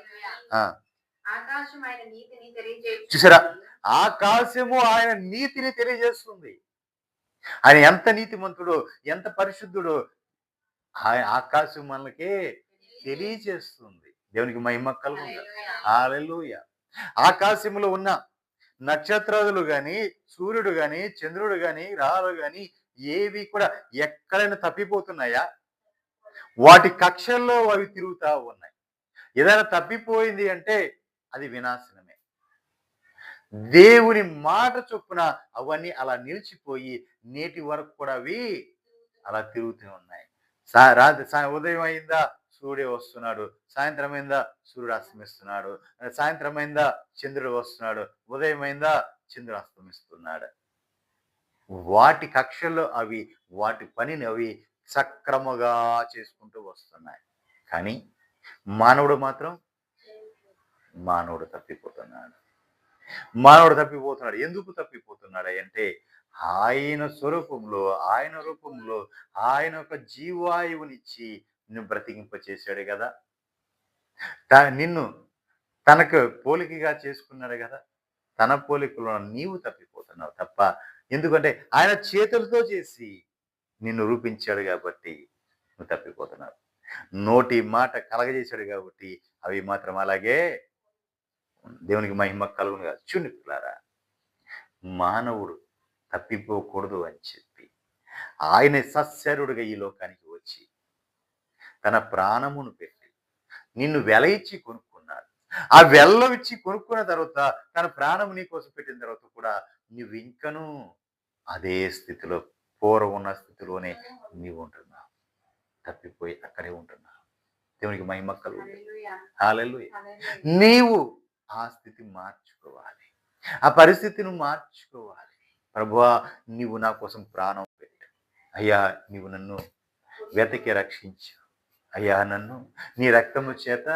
ఆకాశం ఆయన నీతిని తెలియజేస్తుంది.
చూసారా, ఆకాశము ఆయన నీతిని తెలియజేస్తుంది. ఆయన ఎంత నీతిమంతుడో, ఎంత పరిశుద్ధుడో ఆయన ఆకాశం మనకి తెలియజేస్తుంది. దేవునికి మహిమ కలుగునుగా. హల్లెలూయా. ఆకాశంలో ఉన్న నక్షత్రాలు గాని, సూర్యుడు గాని, చంద్రుడు గాని, గ్రహాలు గాని ఏవి కూడా ఎక్కడైనా తప్పిపోతున్నాయా? వాటి కక్షల్లో అవి తిరుగుతా ఉన్నాయి. ఏదైనా తప్పిపోయింది అంటే అది వినాశనమే. దేవుని మాట చొప్పున అవన్నీ అలా నిలిచిపోయి నేటి వరకు కూడా అవి అలా తిరుగుతూ ఉన్నాయి. ఉదయం అయిందా సూర్యుడు వస్తున్నాడు, సాయంత్రం అయిందా సూర్యుడు అస్తమిస్తున్నాడు, సాయంత్రం అయిందా చంద్రుడు వస్తున్నాడు, ఉదయం అయిందా చంద్రుడు అస్తమిస్తున్నాడు. వాటి కక్షల్లో అవి వాటి పనిని అవి సక్రమంగా చేసుకుంటూ వస్తున్నాయి. కానీ మానవుడు మాత్రం తప్పిపోతున్నాడు. ఎందుకు తప్పిపోతున్నాడు అంటే ఆయన స్వరూపంలో, ఆయన రూపంలో ఆయన ఒక జీవాయువునిచ్చి నిన్ను బ్రతికింప చేశాడు కదా, నిన్ను తనకు పోలికగా చేసుకున్నాడు కదా. తన పోలికలో నీవు తప్పిపోతున్నావు తప్ప, ఎందుకంటే ఆయన చేతులతో చేసి నిన్ను రూపించాడు కాబట్టి నువ్వు తప్పిపోతున్నావు. నోటి మాట కలగజేశాడు కాబట్టి అవి మాత్రం అలాగే. దేవునికి మహిమ కలుగునుగా. చూనిపులారా, మానవుడు తప్పిపోకూడదు అని చెప్పి ఆయన సత్సరుడుగా ఈ లోకానికి వచ్చి తన ప్రాణమును పెట్టి నిన్ను వెల ఇచ్చి కొనుక్కున్నాడు. ఆ వెల్ల ఇచ్చి కొనుక్కున్న తర్వాత తన ప్రాణము నీ కోసం పెట్టిన తర్వాత కూడా నువ్వు ఇంకనూ అదే స్థితిలో, పూర్వం ఉన్న స్థితిలోనే నీవు ఉంటున్నావు. తప్పిపోయి అక్కడే ఉంటున్నారు. దేవునికి మహిమ కలుగును.
హల్లెలూయా.
హల్లెలూయా.
హల్లెలూయా.
నీవు ఆ స్థితి మార్చుకోవాలి, ఆ పరిస్థితిని మార్చుకోవాలి. ప్రభువా, నీవు నా కోసం ప్రాణం పెట్టు. అయ్యా, నీవు నన్ను వెతకి రక్షించు. అయ్యా, నన్ను నీ రక్తము చేత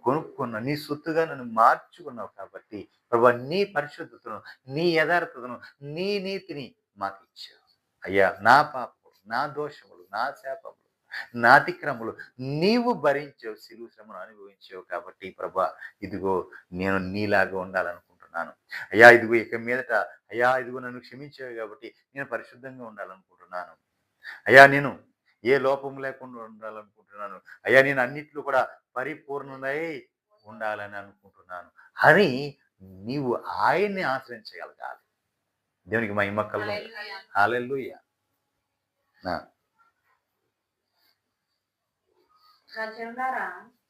కొనుక్కున్నా, నీ సొత్తుగా నన్ను మార్చుకున్నావు కాబట్టి ప్రభువా, నీ పరిశుద్ధతను, నీ యథార్థతను, నీ నీతిని మాకు ఇచ్చావు. అయ్యా, నా పాపములు, నా దోషములు, నా శాపములు, నా అతిక్రములు నీవు భరించావు, శిలువ శ్రమను అనుభవించావు కాబట్టి ప్రభువా, ఇదిగో నేను నీలాగా ఉండాలనుకుంటున్నాను. అయ్యా, ఇదిగో ఇక మీదట అయ్యా, ఇదిగో నన్ను క్షమించావు కాబట్టి నేను పరిశుద్ధంగా ఉండాలనుకుంటున్నాను. అయ్యా, నేను ఏ లోపం లేకుండా ఉండాలనుకుంటున్నాను. అయ్యా, నేను అన్నిట్లో కూడా పరిపూర్ణుడై ఉండాలని అనుకుంటున్నాను అని నీవు ఆయన్ని ఆశ్రయించగలగాలి. దేవునికి మహిమ కలుగును.
హల్లెలూయా.
హల్లెలూయా. నా
నా జనులారా,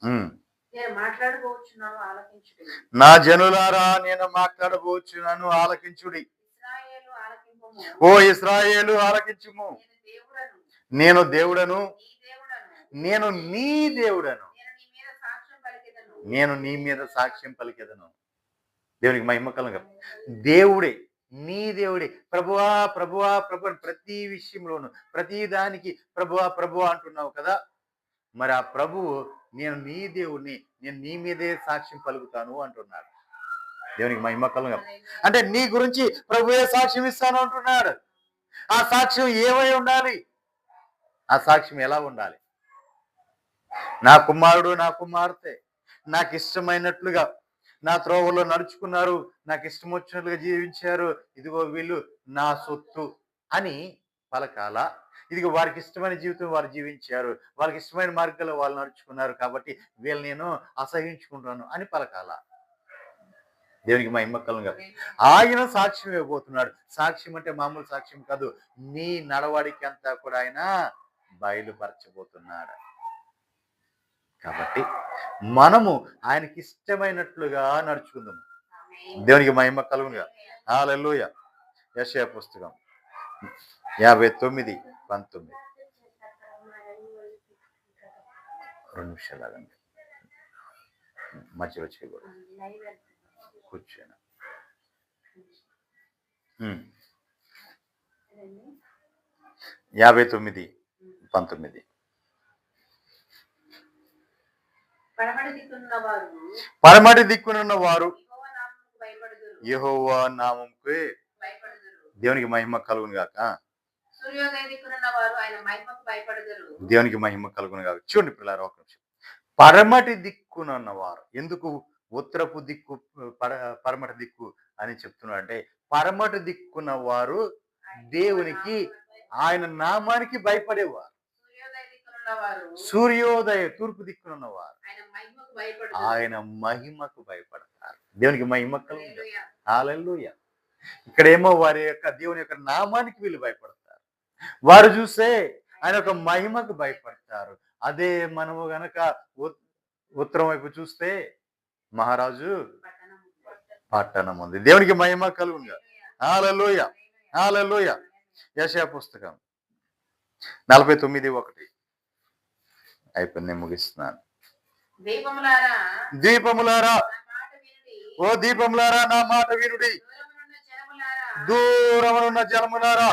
ఉమ్.
నేను మాట్లాడుకోవచ్చున్నాను, ఆలకించుడి.
నా జనులారా, నేను మాట్లాడబోచున్నాను, ఆలకించుడి.
ఇశ్రాయేలు ఆలకింపుము.
ఓ ఇశ్రాయేలు ఆలకించుము.
నేను దేవుడను,
నేను దేవుడను,
నీ దేవుడను.
నేను నీ దేవుడను,
నేను నీ మీద సాక్ష్యం పలికెదను.
నేను నీ మీద సాక్ష్యం పలికెదను. దేవునికి మహిమ కలుగును. దేవుడే, నీ దేవుడే. ప్రభువా ప్రభువా ప్రభు అని ప్రతి విషయంలోను, ప్రతి దానికి ప్రభువా ప్రభువా అంటున్నావు కదా. మరి ఆ ప్రభువు నేను నీ దేవుడిని, నేను నీ మీదే సాక్ష్యం పలుకుతాను అంటున్నాడు. దేవునికి మహిమ కలుగును. అంటే నీ గురించి ప్రభువే సాక్ష్యం ఇస్తాను అంటున్నాడు. ఆ సాక్ష్యం ఏమై ఉండాలి? ఆ సాక్ష్యం ఎలా ఉండాలి? నా కుమారుడు, నా కుమార్తె నాకు ఇష్టమైనట్లుగా నా త్రోవలో నడుచుకున్నారు, నాకు ఇష్టం వచ్చినట్లుగా జీవించారు, ఇదిగో వీళ్ళు నా సొత్తు అని పలకాల. ఇదిగో వారికి ఇష్టమైన జీవితం వారు జీవించారు, వాళ్ళకి ఇష్టమైన మార్గంలో వాళ్ళు నడుచుకున్నారు కాబట్టి వీళ్ళు నేను అసహించుకుంటున్నాను అని పలకాల. దేవునికి మహిమ కలుగును. ఆయన సాక్ష్యం ఇవ్వబోతున్నాడు. సాక్ష్యం అంటే మామూలు సాక్ష్యం కాదు, నీ నడవడికి అంతా కూడా ఆయన బయలుపరచబోతున్నాడు. కాబట్టి మనము ఆయనకి ఇష్టమైనట్లుగా నడుచుకుందాము. దేవునికి మహిమ కలుగును. హల్లెలూయా. యెషయా పుస్తకం 59:19. 2 నిమిషాలు ఆగండి, మధ్యలో చేయకూడదు, కూర్చోను. 59:19. పడమటి దిక్కునున్న వారు యెహోవా నామముకు దేవునికి మహిమ కలుగును గాక. దేవునికి మహిమ కలుగును గాక. చూడండి పిల్లలు, ఒక నిమిషం. పడమటి దిక్కునున్న వారు, ఎందుకు ఉత్తరపు దిక్కు పడమటి దిక్కు అని చెప్తున్నాడు అంటే, పడమటి దిక్కున్న వారు దేవునికి, ఆయన నామానికి భయపడేవారు. సూర్యోదయ తూర్పు దిక్కునున్నవారు ఆయన మహిమకు భయపడతారు. దేవునికి మహిమ కలుగును. హల్లెలూయా. ఇక్కడేమో వారి యొక్క దేవుని యొక్క నామానికి వీళ్ళు భయపడతారు. వారు చూస్తే ఆయన యొక్క మహిమకు భయపడతారు. అదే మనము గనక ఉత్తరం వైపు చూస్తే మహారాజు పట్టణం ఉంది. దేవునికి మహిమ కలుగును. హల్లెలూయా. హల్లెలూయా. యెషయా పుస్తకం 49:1 అయిపోయింది, నేను ముగిస్తున్నాను. దీపములారా, ఓ దీపములారా నా మాట వినుడి. దూరమునున్న జనములారా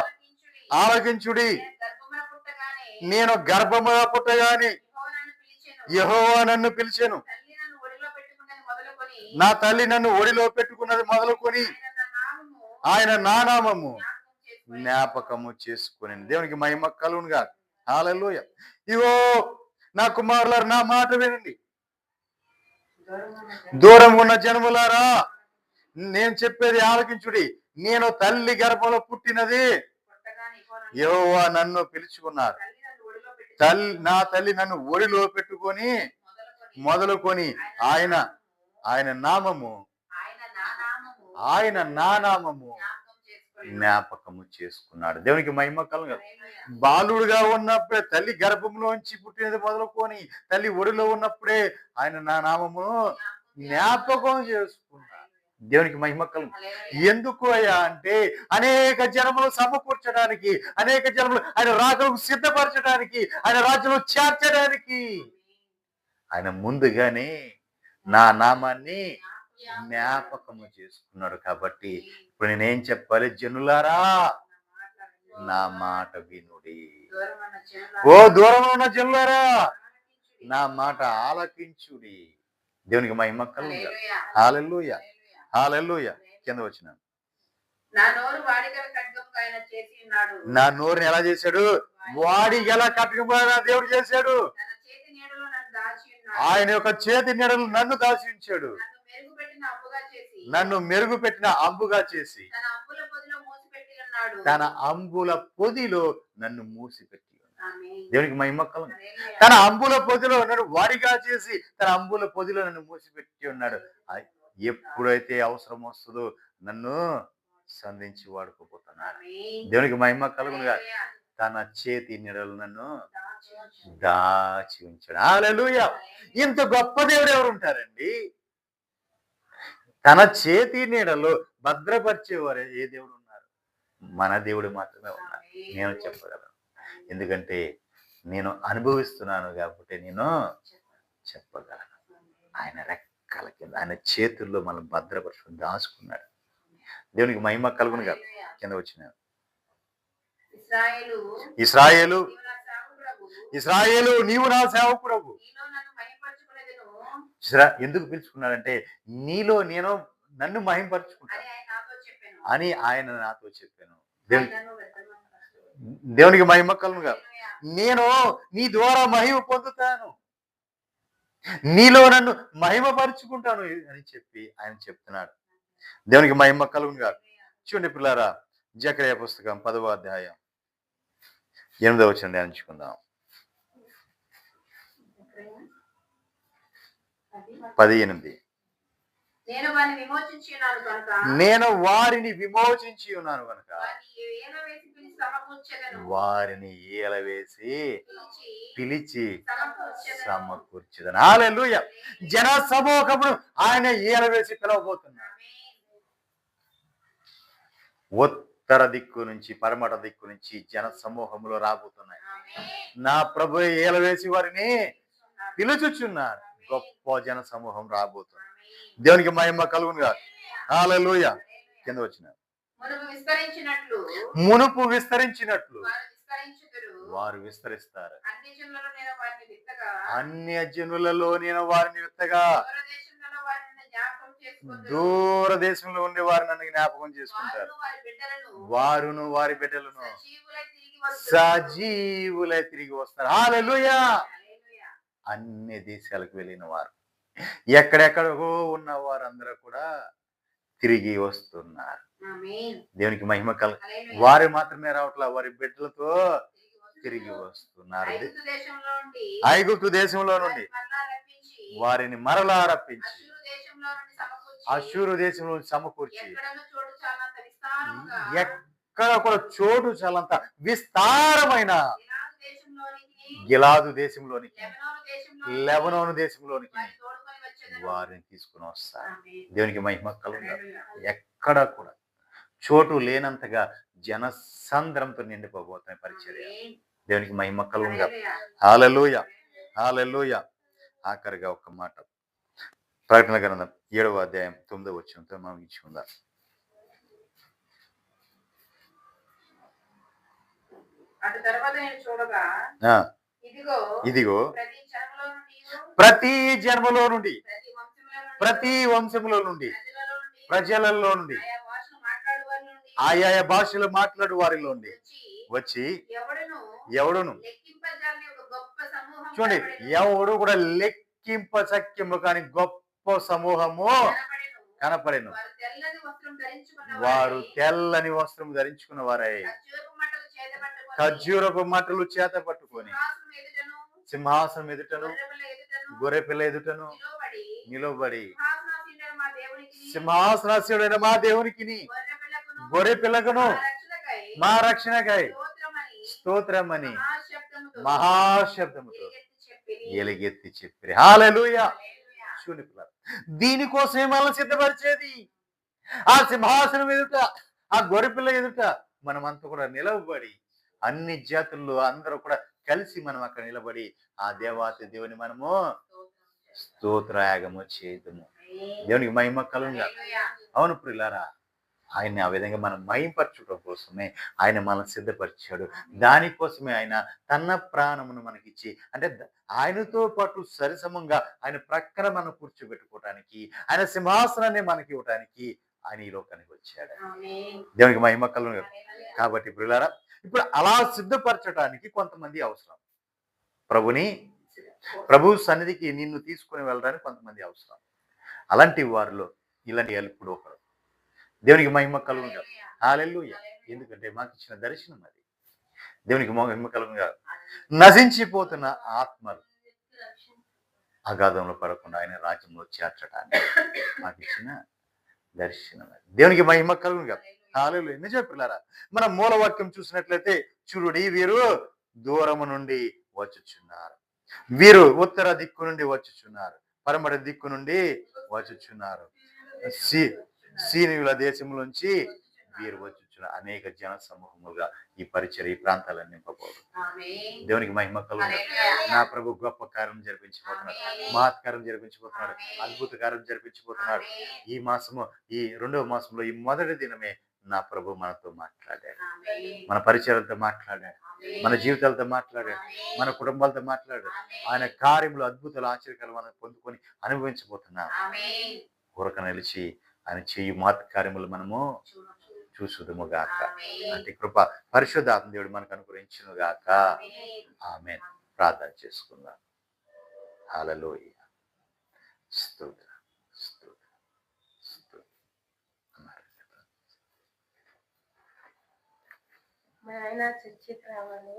ఆలకించుడి. నేను గర్భమున పుట్టగాని యెహోవా నన్ను పిలిచెను. నా తల్లి నన్ను ఒడిలో పెట్టుకున్నది మొదలుకొని ఆయన నా నామము జ్ఞాపకము చేసుకుని. దేవునికి మహిమ కలుగునుగా. హల్లెలూయా. ఇగో నా కుమారులారా నా మాట వినండి. దూరం ఉన్న జనములారా నేను చెప్పేది ఆలకించుడి. నేను తల్లి గర్భంలో పుట్టినది యెహోవా నన్ను పిలుచుకున్నారు. నా తల్లి నన్ను ఒడిలో పెట్టుకొని మొదలుకొని ఆయన నామము నా నామము జ్ఞాపకము చేసుకున్నాడు. దేవునికి మహిమ కలుగును. బాలుడుగా ఉన్నప్పుడే తల్లి గర్భంలోంచి పుట్టినది మొదలుకొని తల్లి ఒడిలో ఉన్నప్పుడే ఆయన నా నామము జ్ఞాపకం చేసుకున్నాడు. దేవునికి మహిమ కలుగు. ఎందుకు అయ్యా అంటే అనేక జనములు సమకూర్చడానికి, అనేక జనములు ఆయన రాకకు సిద్ధపరచడానికి, ఆయన రాజ్యంలో చేర్చడానికి ఆయన ముందుగానే నా నామాన్ని జ్ఞాపకము చేసుకున్నాడు. కాబట్టి ఇప్పుడు నేనేం చెప్పాలి? జనులారా నా మాట వినుడి. ఓ దూరం ఉన్న జనులారా నా మాట ఆలకించుడి. దేవునికి మహిమ కలుగును. హల్లెలూయా, హల్లెలూయా. కింద వచ్చిన
నా నోరు వాడిగల ఖడ్గముగా ఆయన చేసి ఉన్నాడు.
నా నోరుని ఎలా చేశాడు? వాడిగల ఖడ్గముగా దేవుడు చేశాడు.
తన చేతి నీడలో నన్ను దాచి ఉన్నాడు.
ఆయన యొక్క చేతి నీడలు నన్ను దాచి ఉంచాడు.
నన్ను మెరుగు పెట్టిన అబ్బుగా చేసి
నన్ను మెరుగు పెట్టిన అంబుగా చేసి
తన అంబుల పొదిలో మోసిపెట్టి ఉన్నాడు.
తన అంబుల పొదిలో నన్ను మూసిపెట్టి ఉన్నాడు.
ఆమేన్.
దేవునికి మహిమ కలుగును.
హల్లెలూయా.
తన అంబుల పొదిలో నన్ను వాడిగా చేసి తన అంబుల పొదిలో నన్ను మూసిపెట్టి ఉన్నాడు. ఎప్పుడైతే అవసరం వస్తుందో నన్ను సంధించి వాడుకోపోతున్నాడు.
ఆమేన్.
దేవునికి మహిమ కలుగునుగా.
హల్లెలూయా.
తన చేతి నీడలు నన్ను
దాచి ఉంచాడు.
దాచి ఉంచాడు. హల్లెలూయా. ఇంత గొప్ప దేవుడు ఎవరు ఉంటారండి? తన చేతి నీడలో భద్రపరిచేవారు ఏ దేవుడు ఉన్నారు? మన దేవుడు మాత్రమే ఉన్నారు. నేను చెప్పగలను. ఎందుకంటే నేను అనుభవిస్తున్నాను కాబట్టి నేను చెప్పగలను. ఆయన రెక్కల కింద ఆయన చేతుల్లో మనం భద్రపరుచుకుని దాచుకున్నాడు. దేవునికి మహిమ కలుగునుగా.
హల్లెలూయా.
కింద వచ్చిన
ఇశ్రాయేలు
ఇశ్రాయేలు
నీవు నా సేవకుడవు.
ఇశ్రాయేలు నీవు నా సేవకుడవు.
నీలో నన్ను మహిమపరచుకునేదను
ఎందుకు పిలుచుకున్నాడంటే నీలో నేను నన్ను మహింపరచుకుంటాను
అని ఆయన నాతో చెప్పాను.
అని ఆయన నాతో చెప్పాను.
ఆయనను వ్యర్థమని
దేవునికి మహిమ కలుగునుగా.
హల్లెలూయా.
నేను నీ ద్వారా మహిమ పొందుతాను, నీలో నన్ను మహిమపరుచుకుంటాను అని చెప్పి ఆయన చెప్తున్నాడు. దేవునికి మహిమ కలుగునుగా. చూడండి పిల్లారా, జకర్యా పుస్తకం 10వ అధ్యాయం 8వ వచనం ధ్యానించుకుందాం. 10:8.
నేను వారిని విమోచించి ఉన్నాను కనుక
నేను వారిని విమోచించి ఉన్నాను కనుక
వారిని ఏల వేసి పిలిచి సమకూర్చెదను.
వారిని ఏలవేసి పిలిచి
సమకూర్చెదను.
సమకూర్చుదను. హల్లెలూయా. జన సమూహమును ఆయన ఏలవేసి పిలవబోతున్నాడు.
ఆమేన్.
ఉత్తర దిక్కు నుంచి పరమట దిక్కు నుంచి జన సమూహములు రాబోతున్నాయి.
ఆమేన్.
నా ప్రభు ఏలవేసి వారిని పిలుచుచున్నారు. గొప్ప జన సమూహం రాబోతుంది.
ఆమేన్.
దేవునికి మహిమ కలుగునుగా. హల్లెలూయా. కింద వచ్చిన
మునుపు విస్తరించినట్లు
మునుపు విస్తరించినట్లు
వారు విస్తరించుదురు.
వారు విస్తరిస్తారు.
అన్ని జనులలో నేను వారిని విత్తగా
అన్య జనులలో నేను వారిని విత్తగా
దూరదేశంలో వారిని జ్ఞాపకం చేసుకొందురు.
దూర దేశంలో ఉండే వారు నన్ను జ్ఞాపకం చేసుకుంటారు.
వారును వారి బిడ్డలను
వారును వారి బిడ్డలను
సజీవులై తిరిగి వస్తారు.
సజీవులై తిరిగి వస్తారు. హల్లెలూయా.
హల్లెలూయా.
అన్ని దేశాలకు వెళ్ళిన వారు, ఎక్కడెక్కడో ఉన్న వారందరూ కూడా తిరిగి వస్తున్నారు.
ఆమేన్.
దేవునికి మహిమ కల.
హల్లెలూయా.
వారు మాత్రమే రావట్లా, వారి బిడ్డలతో తిరిగి వస్తున్నారు.
ఐగుప్తు దేశంలో నుండి
ఐగుప్తు దేశంలో నుండి
మరలా రప్పించి
వారిని మరలా రప్పించి
అష్షూరు దేశంలో నుండి సమకూర్చి
అష్షూరు దేశంలో సమకూర్చి
ఎక్కడను చోటు చాలంత విస్తారముగా
ఎక్కడ కూడా చోటు చాలంత విస్తారమైన
గిలాదు దేశంలోనికి
గిలాదు దేశంలోనికి
లెబనోను
లెబనోను
దేశంలోనికి
దేశంలోనికి
వారిని తోడుకొని వచ్చెదను.
వారిని తీసుకుని వస్తారు.
ఆమేన్.
దేవునికి మహిమ కలుగును.
హల్లెలూయా.
ఎక్కడ కూడా చోటు లేనంతగా జనసంద్రంతో నిండిపోబోతున్నాయి పరిచర్య.
ఆమేన్.
దేవునికి మహిమ కలుగునుగా.
హల్లెలూయా.
హల్లెలూయా, హల్లెలూయా. ఆఖరిగా ఒక మాట, ప్రకటన గ్రంథం 7వ అధ్యాయం 9వ వచనంతో మనం ఇచ్చుకుందాం.
అటు తర్వాత నేను చూడగా
ఆ,
ఇదిగో
ఇదిగో
ప్రతి జనములో నుండి
ప్రతి జన్మలో నుండి
ప్రతి వంశములో
ప్రతి వంశములో నుండి
నుండి
ప్రజలలో నుండి
ఆయా భాషలు మాట్లాడు వారి నుండి
ఆయా భాషలు మాట్లాడు వారిలో నుండి
వచ్చి
వచ్చి
ఎవడును
ఎవడును
లెక్కింపజాలని ఒక గొప్ప సమూహం
చూడండి, ఎవడు కూడా లెక్కింప సఖ్యము కాని గొప్ప సమూహము కనపడెను.
వారు తెల్లని వస్త్రం ధరించుకున్న
వారు తెల్లని వస్త్రం ధరించుకున్న వారై ఖర్జూరపు మట్టలు చేత పట్టుకొని సింహాసనం ఎదుటను గొర్రెపిల్ల ఎదుటను నిలబడి సింహాసనాసీనుడైన మా దేవునికి గొర్రె పిల్లకును మా రక్షణకై స్తోత్రమని మహాశబ్దముతో ఎలుగెత్తి చెప్పిరి. హల్లెలూయా. చూడండి పిల్లలు, దీనికోసమే మనల్ని సిద్ధపరిచేది. ఆ సింహాసనం ఎదుట, ఆ గొర్రెపిల్ల ఎదుట మనమంతా కూడా నిలవబడి, అన్ని జాతుల్లో అందరూ కూడా కలిసి మనం అక్కడ నిలబడి ఆ దేవాతి దేవుని మనము స్తోత్రయాగము చేయుదుము. దేవునికి మహిమ కలుగుగా. అవును ప్రియులారా, ఆయన్ని ఆ విధంగా మనం మహింపరచడం కోసమే ఆయన మనల్ని సిద్ధపరిచాడు. దానికోసమే ఆయన తన ప్రాణమును మనకిచ్చి, అంటే ఆయనతో పాటు సరిసమంగా ఆయన ప్రక్కన మనం కూర్చోబెట్టుకోవటానికి, ఆయన సింహాసనాన్ని మనకి ఇవ్వటానికి ఆయన ఈ లోకానికి వచ్చాడు. దేవునికి మహిమ కలుగును. కాబట్టి ప్రియులారా, ఇప్పుడు అలా సిద్ధపరచడానికి కొంతమంది అవసరం. ప్రభు సన్నిధికి నిన్ను తీసుకుని వెళ్ళడానికి కొంతమంది అవసరం. అలాంటి వారిలో ఇలాంటి ఎప్పుడు ఒకరు. దేవునికి మహిమ కలుగుగా. హల్లెలూయా. ఎందుకంటే మాకు ఇచ్చిన దర్శనం అది. దేవునికి మహిమ కలుగుగా. నశించిపోతున్న ఆత్మలు అగాధంలో పడకుండా ఆయన రాజ్యంలో చేర్చడానికి మాకు ఇచ్చిన దర్శనం అది. దేవునికి మహిమ కలుగుగా. హల్లెలూయా. నిజమే పిల్లారా, మన మూలవాక్యం చూసినట్లయితే చూడుడి, వీరు దూరము నుండి వచ్చుచున్నారు, వీరు ఉత్తర దిక్కు నుండి వచ్చుచున్నారు, పరమర దిక్కు నుండి వచ్చుచున్నారు, సీనియుల దేశంలోంచి వీరు వచ్చుచున్నారు. అనేక జన సమూహములుగా ఈ పరిచయ ఈ ప్రాంతాలను నింపబోదు. దేవునికి మహిమ కలుగును. నా ప్రభు గొప్ప కార్యం జరిపించబోతున్నాడు, మహత్కారం జరిపించబోతున్నాడు, అద్భుత కార్యం జరిపించబోతున్నాడు. ఈ మాసము, ఈ 2వ మాసంలో ఈ మొదటి దినమే నా ప్రభు మనతో మాట్లాడాడు, మన పరిచయాలతో మాట్లాడాడు, మన జీవితాలతో మాట్లాడాడు, మన కుటుంబాలతో మాట్లాడాడు. ఆయన కార్యములు, అద్భుతాలు, ఆశ్చర్యకాలు మనం పొందుకొని అనుభవించబోతున్నాం. ఊరక నిలిచి ఆయన చెయ్యి మహత్ కార్యములు మనము చూసుదుము గాక. అంటే కృప పరిశుద్ధాత్మ దేవుడు మనకు అనుగ్రహించును గాక. ఆమేన్. ప్రార్థన చేసుకుందాం. హల్లెలూయా. స్తోత్రం, స్తోత్రం, స్తోత్రం.
మా ఆయన చర్చికి రావాలి.